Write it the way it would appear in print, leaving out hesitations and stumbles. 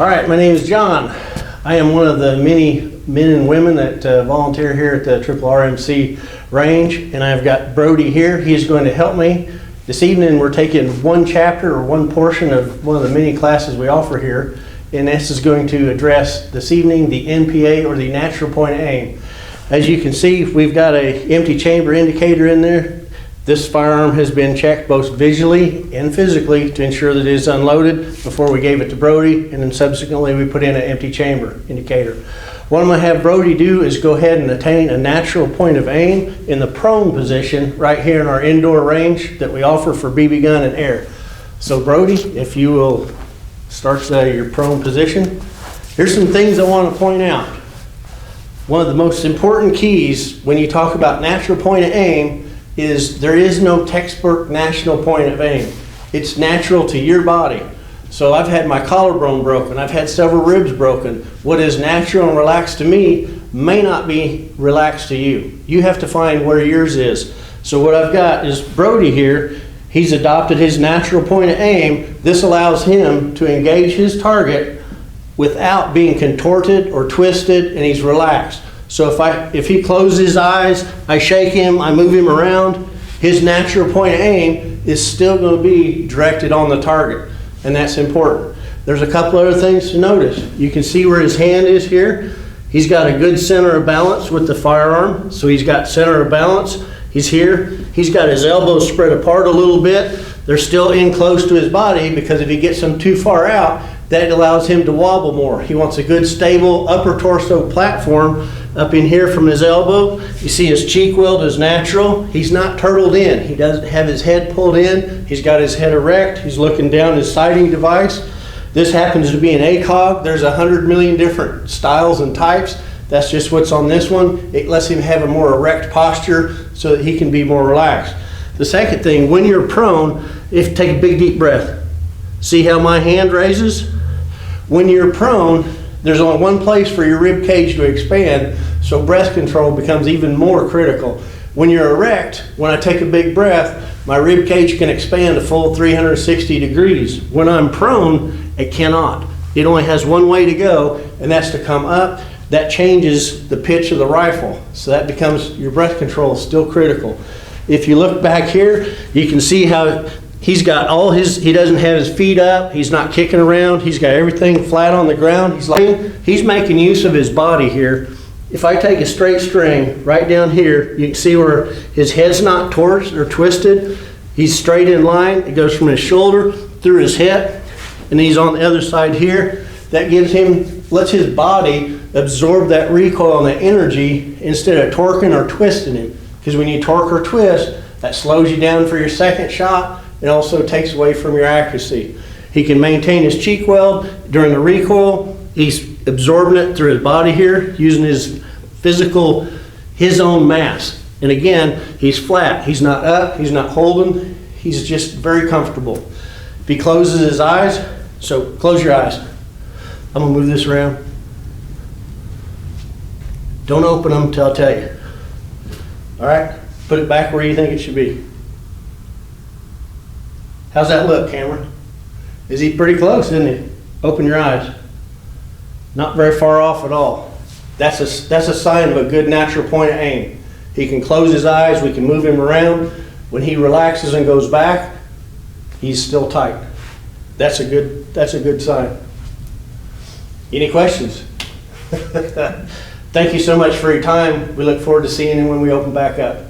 All right, my name is John. I am one of the many men and women that volunteer here at the RRMC range, and I've got Brody here. He's going to help me. This evening we're taking one chapter or one portion of one of the many classes we offer here, and this is going to address this evening the NPA, or the natural point of aim. As you can see, we've got an empty chamber indicator in there. This firearm has been checked both visually and physically to ensure that it is unloaded before we gave it to Brody, and then subsequently we put in an empty chamber indicator. What I'm going to have Brody do is go ahead and attain a natural point of aim in the prone position right here in our indoor range that we offer for BB gun and air. So Brody, if you will start your prone position. Here's some things I want to point out. One of the most important keys when you talk about natural point of aim is there is no textbook national point of aim. It's natural to your body. So I've had my collarbone broken. I've had several ribs broken. What is natural and relaxed to me may not be relaxed to you. You have to find where yours is. So what I've got is Brody here. He's adopted his natural point of aim. This allows him to engage his target without being contorted or twisted, and he's relaxed. So if he closes his eyes, I shake him, I move him around, his natural point of aim is still going to be directed on the target, and that's important. There's a couple other things to notice. You can see where his hand is here. He's got a good center of balance with the firearm, so he's got center of balance. He's here. He's got his elbows spread apart a little bit. They're still in close to his body, because if he gets them too far out, that allows him to wobble more. He wants a good stable upper torso platform up in here from his elbow. You see his cheek weld is natural. He's not turtled in. He doesn't have his head pulled in. He's got his head erect. He's looking down his sighting device. This happens to be an ACOG. There's 100 million different styles and types. That's just what's on this one. It lets him have a more erect posture so that he can be more relaxed. The second thing, when you're prone, take a big deep breath. See how my hand raises? When you're prone, there's only one place for your rib cage to expand, so breath control becomes even more critical. When you're erect, when I take a big breath, my rib cage can expand a full 360 degrees. When I'm prone, it cannot. It only has one way to go, and that's to come up. That changes the pitch of the rifle, so that becomes your breath control is still critical. If you look back here, you can see how he's got he doesn't have his feet up, he's not kicking around, he's got everything flat on the ground. He's making use of his body here. If I take a straight string right down here, you can see where his head's not torced or twisted. He's straight in line. It goes from his shoulder through his hip, and he's on the other side here. That lets his body absorb that recoil and that energy instead of torquing or twisting him. Because when you torque or twist, that slows you down for your second shot. It also takes away from your accuracy. He can maintain his cheek weld during the recoil. He's absorbing it through his body here, using his own mass. And again, he's flat. He's not up, he's not holding. He's just very comfortable. If he closes his eyes, so close your eyes. I'm gonna move this around. Don't open them until I tell you. All right, put it back where you think it should be. How's that look, camera? Is he pretty close, isn't he? Open your eyes. Not very far off at all. That's a sign of a good natural point of aim. He can close his eyes, we can move him around. When he relaxes and goes back, he's still tight. That's a good sign. Any questions? Thank you so much for your time. We look forward to seeing you when we open back up.